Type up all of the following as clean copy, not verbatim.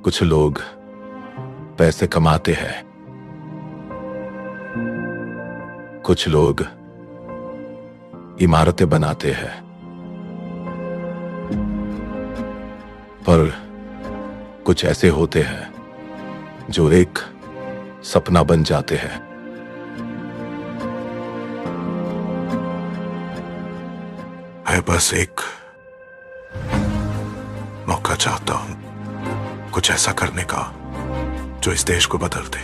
कुछ लोग पैसे कमाते हैं, कुछ लोग इमारतें बनाते हैं, पर कुछ ऐसे होते हैं जो एक सपना बन जाते हैं। मैं बस एक मौका चाहता हूं, कुछ ऐसा करने का जो इस देश को बदल दे।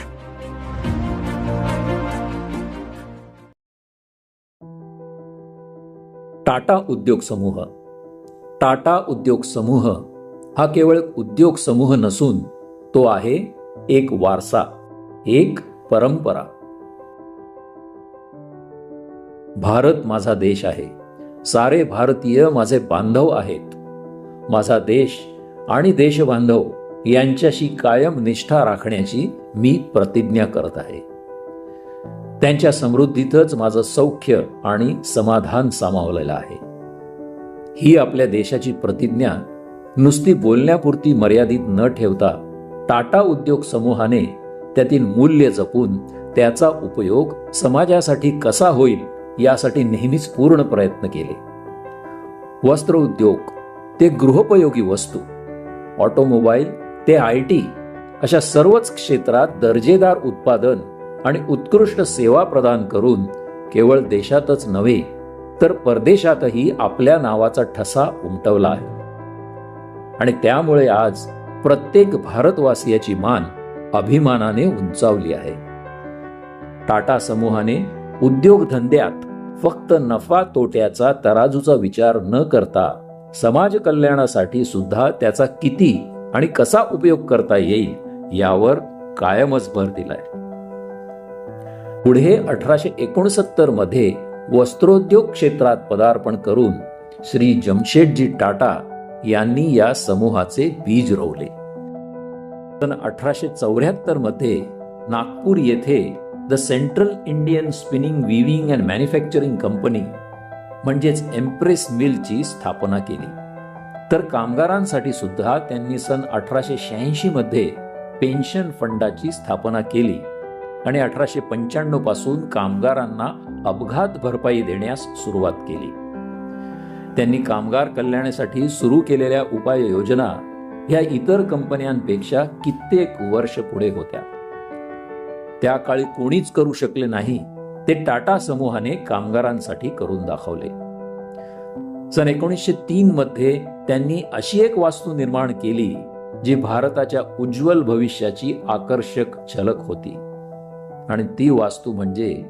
टाटा उद्योग समूह. टाटा उद्योग समूह हा केवळ उद्योग समूह नसून तो आहे एक वारसा, एक परंपरा. भारत माझा देश आहे. सारे भारतीय माझे बांधव आहेत. माझा देश आणि देशबांधव यांच्याशी कायम निष्ठा राखण्याची मी प्रतिज्ञा करत आहे. त्यांच्या समृद्धीतच माझं सौख्य आणि समाधान सामावलेलं आहे. ही आपल्या देशाची प्रतिज्ञा नुसती बोलण्यापुरती मर्यादित न ठेवता टाटा उद्योग समूहाने त्यातील मूल्य जपून त्याचा उपयोग समाजासाठी कसा होईल यासाठी नेहमीच पूर्ण प्रयत्न केले. वस्त्र उद्योग ते गृहोपयोगी वस्तू, ऑटोमोबाईल ते IT अशा सर्वच क्षेत्रात दर्जेदार उत्पादन आणि उत्कृष्ट सेवा प्रदान करून केवळ देशातच नव्हे तर परदेशातही आपल्या नावाचा ठसा उमटवला आहे. आणि त्यामुळे आज प्रत्येक भारतवासियाची मान अभिमानाने उंचावली आहे. टाटा समूहाने उद्योगधंद्यात फक्त नफा तोट्याचा तराजूचा विचार न करता समाज कल्याणासाठी सुद्धा त्याचा किती आणि कसा उपयोग करता येईल यावर कायमच भर दिलाय. पुढे 1869 मध्ये वस्त्रोद्योग क्षेत्रात पदार्पण करून श्री जमशेदजी टाटा यांनी या समूहाचे बीज रोवले. सन 1874 मध्ये नागपूर येथे the central Indian spinning viewing and manufacturing company म्हणजेच एम्प्रेस मिलची स्थापना केली. तर कामगारांसाठी सुद्धा त्यांनी सन 1886 मध्ये पेन्शन फंडाची स्थापना केली आणि 1895 पासून कामगारांना अपघात भरपाई देण्यास सुरुवात केली. त्यांनी कामगार कल्याणासाठी सुरू केलेल्या उपाययोजना ह्या इतर कंपन्यांपेक्षा कित्येक वर्ष पुढे होत्या. त्या काळी कोणीच करू शकले नाही ते टाटा समूहाने कामगारांसाठी करून दाखवले. सन 1903 मध्ये त्यांनी अशी एक वास्तू निर्माण केली जी भारताच्या उज्ज्वल भविष्याची आकर्षक झलक होती. आणि ती वास्तू म्हणजे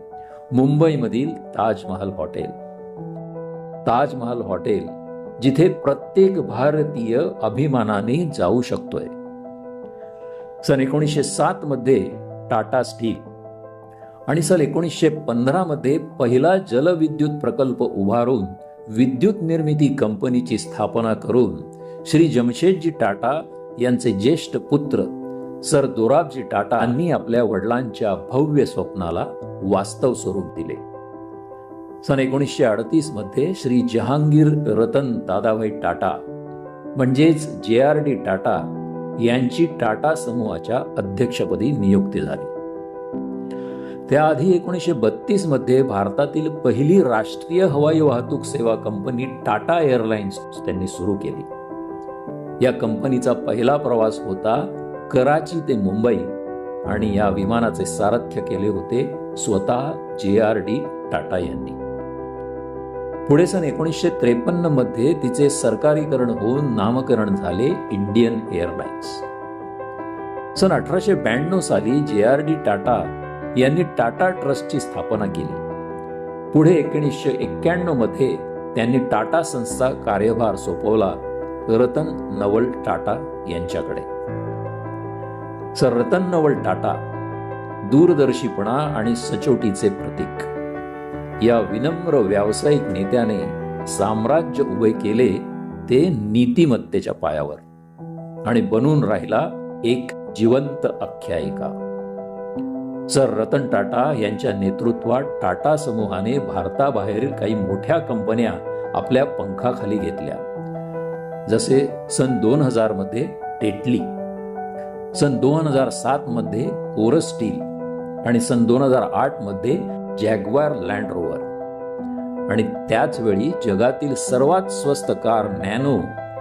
मुंबईमधील ताजमहल हॉटेल. ताजमहल हॉटेल जिथे प्रत्येक भारतीय अभिमानाने जाऊ शकतोय. सन 1907 मध्ये टाटा स्टील आणि सन 1915 मध्ये पहिला जलविद्युत प्रकल्प उभारून विद्युत निर्मिती कंपनीची स्थापना करून श्री जमशेदजी टाटा यांचे ज्येष्ठ पुत्र सर दोराबजी टाटा यांनी आपल्या वडिलांच्या भव्य स्वप्नाला वास्तव स्वरूप दिले. सन 1938 मध्ये श्री जहांगीर रतन दादाभाई टाटा म्हणजेच JRD टाटा यांची टाटा समूहाच्या अध्यक्षपदी नियुक्ती झाली. त्याआधी 1932 मध्ये भारतातील पहिली राष्ट्रीय हवाई वाहतूक सेवा कंपनी टाटा एअरलाइन्स त्यांनी सुरू केली. या कंपनीचा पहिला प्रवास होता कराची ते मुंबई आणि या विमानाचे सारथ्य केले होते स्वतः JRD टाटा यांनी. पुढे सन 1953 मध्ये तिचे सरकारीकरण होऊन नामकरण झाले इंडियन एअरलाइन्स. सन 1892 साली JRD टाटा यांनी टाटा ट्रस्टची स्थापना केली. पुढे 1991 मध्ये त्यांनी टाटा सन्सचा कार्यभार सोपवला रतन नवल टाटा यांच्याकडे. सर रतन नवल टाटा दूरदर्शीपणा आणि सचोटीचे प्रतीक. या विनम्र व्यावसायिक नेत्याने साम्राज्य उभे केले ते नीतिमत्तेच्या पायावर आणि बनून राहिला एक जिवंत आख्यायिका. सर रतन टाटा यांच्या नेतृत्वात टाटा समूहाने भारताबाहेरील काही मोठ्या कंपन्या आपल्या पंखाखाली घेतल्या. जसे सन 2000 मध्ये टेटली, सन 2007 मध्ये कोरस स्टील आणि सन 2008 मध्ये जॅग्वार लँड रोवर. आणि त्याच वेळी जगातील सर्वात स्वस्त कार नॅनो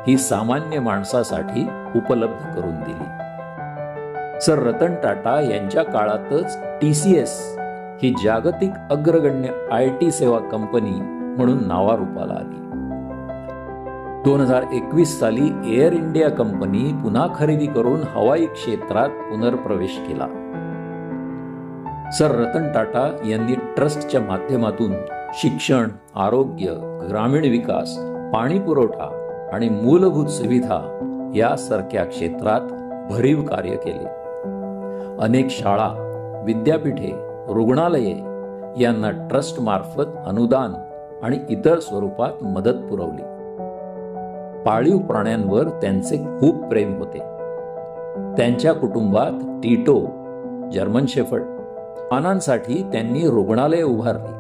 ही सामान्य माणसासाठी उपलब्ध करून दिली. सर रतन टाटा यांच्या काळातच TCS ही जागतिक अग्रगण्य IT सेवा कंपनी म्हणून नावारूपाला आली. 2021 साली एअर इंडिया कंपनी पुन्हा खरेदी करून हवाई क्षेत्रात पुनर्प्रवेश केला. सर रतन टाटा यांनी ट्रस्टच्या माध्यमातून शिक्षण, आरोग्य, ग्रामीण विकास, पाणी पुरवठा आणि मूलभूत सुविधा यासारख्या क्षेत्रात भरीव कार्य केले. अनेक शाळा, विद्यापीठे, रुग्णालये यांना ट्रस्ट मार्फत अनुदान आणि इतर स्वरूपात मदत पुरवली. पाळीव प्राण्यांवर त्यांचे खूप प्रेम होते. त्यांच्या कुटुंबात टीटो, जर्मन शेफर्ड, प्राण्यांसाठी त्यांनी रुग्णालये उभारली,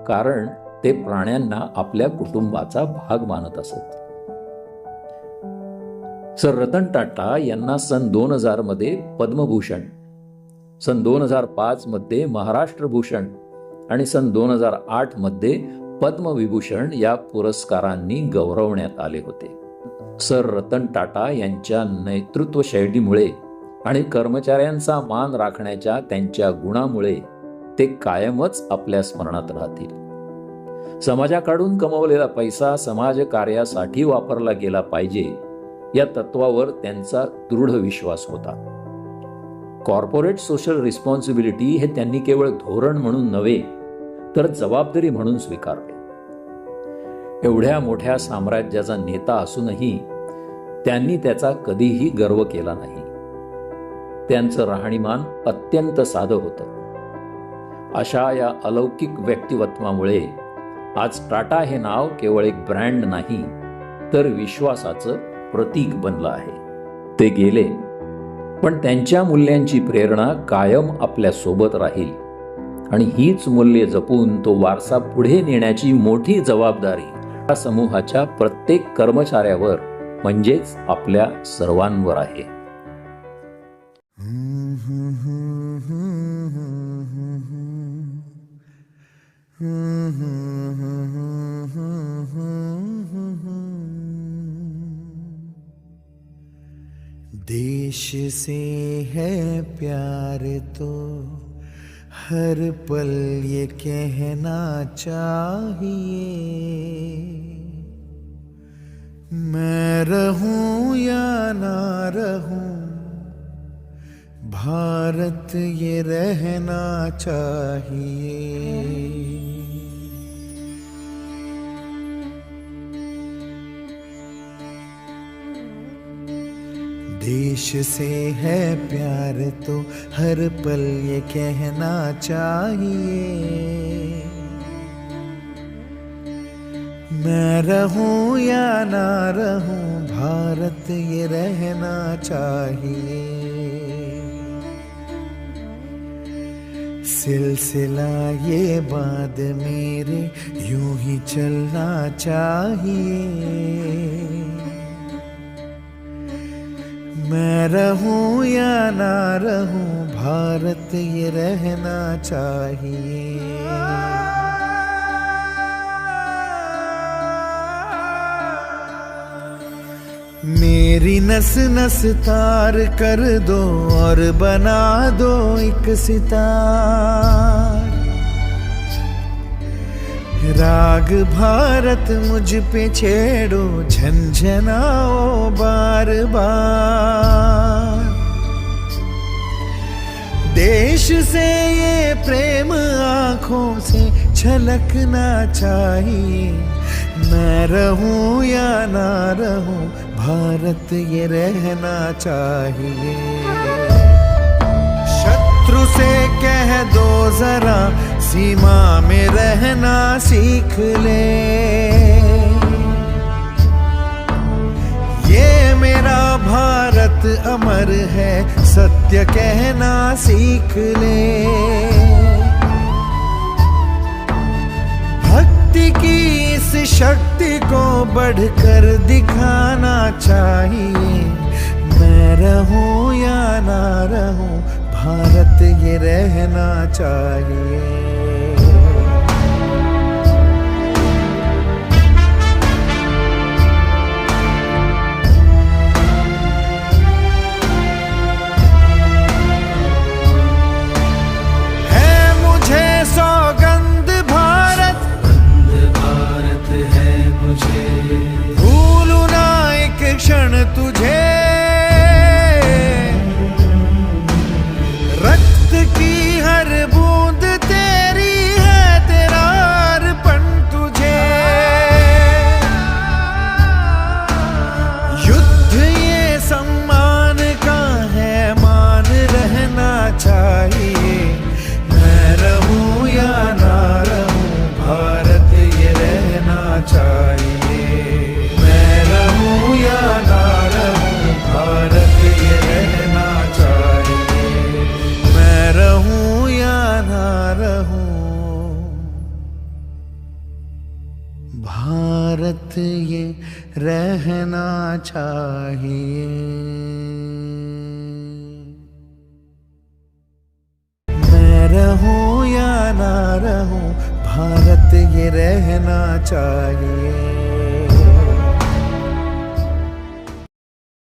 कारण ते प्राण्यांना आपल्या कुटुंबाचा भाग मानत असत. सर रतन टाटा यांना सन 2000 मध्ये पद्मभूषण, सन 2005 मध्ये महाराष्ट्र भूषण आणि सन 2008 मध्ये पद्मविभूषण या पुरस्कारांनी गौरवण्यात आले होते. सर रतन टाटा यांच्या नेतृत्व शैलीमुळे आणि कर्मचाऱ्यांचा मान राखण्याच्या त्यांच्या गुणामुळे ते कायमच आपल्या स्मरणात राहतील. समाजाकडून कमवलेला पैसा समाजकार्यासाठी वापरला गेला पाहिजे या तत्वावर त्यांचा दृढ विश्वास होता. कॉर्पोरेट सोशल रिस्पॉन्सिबिलिटी हे त्यांनी केवळ धोरण म्हणून नव्हे तर जबाबदारी म्हणून स्वीकारले. एवढ्या मोठ्या साम्राज्याचा नेता असूनही त्यांनी त्याचा कधीही गर्व केला नाही. त्यांचं राहणीमान अत्यंत साधं होतं. अशा या अलौकिक व्यक्तिमत्वामुळे आज टाटा हे नाव केवळ एक ब्रँड नाही तर विश्वासाचं प्रतीक बनलं आहे. ते गेले, पण त्यांच्या मूल्यांची प्रेरणा कायम आपल्या सोबत राहील आणि हीच मूल्ये जपून तो वारसा पुढे नेण्याची मोठी जबाबदारी या समूहाच्या प्रत्येक कर्मचाऱ्यावर म्हणजेच आपल्या सर्वांवर आहे. देश से है प्यार तो हर पल ये कहना चाहिए, मैं रहूं या ना रहूं भारत ये रहना चाहिए. देश से है प्यार तो हर पल ये कहना चाहिए, मैं रहूं या ना रहूं भारत ये रहना चाहिए. सिलसिला ये बाद मेरे यूं ही चलना चाहिए, मैं रहूं या ना रहूं भारत ये रहना चाहिए. मेरी नस नस तार कर दो और बना दो एक सितार, राग भारत मुझ पे छेड़ो झंझनाओ बार बार. देश से ये प्रेम आँखों से छलकना चाहिए। मैं रहूं या ना रहूं, भारत ये रहना चाहिए। शत्रु से कह दो जरा, सीमा में रहना सीख ले। ये मेरा भारत अमर है, सत्य कहना सीख ले। भक्ति की इस शक्ति को बढ़कर दिखाना चाहिए। मैं रहूं या ना रहूं, भारत ये रहना चाहिए। सौगंध भारत है मुझे, भूलूं ना एक क्षण तुझे। रक्त की हर बूंद तेरी है, तेरा अर्पण तुझे। युद्ध ये सम्मान का है, मान रहना चाहिए। मैं रहूं या ना रहूं, भारत ये रहना चाहिए। मैं रहूं या ना रहूं, भारत ये रहना चाहिए। मैं रहूं या ना रहूं, भारत ये रहना चाहिए। रहूं या ना रहूं, भारत ये रहना चाहिए।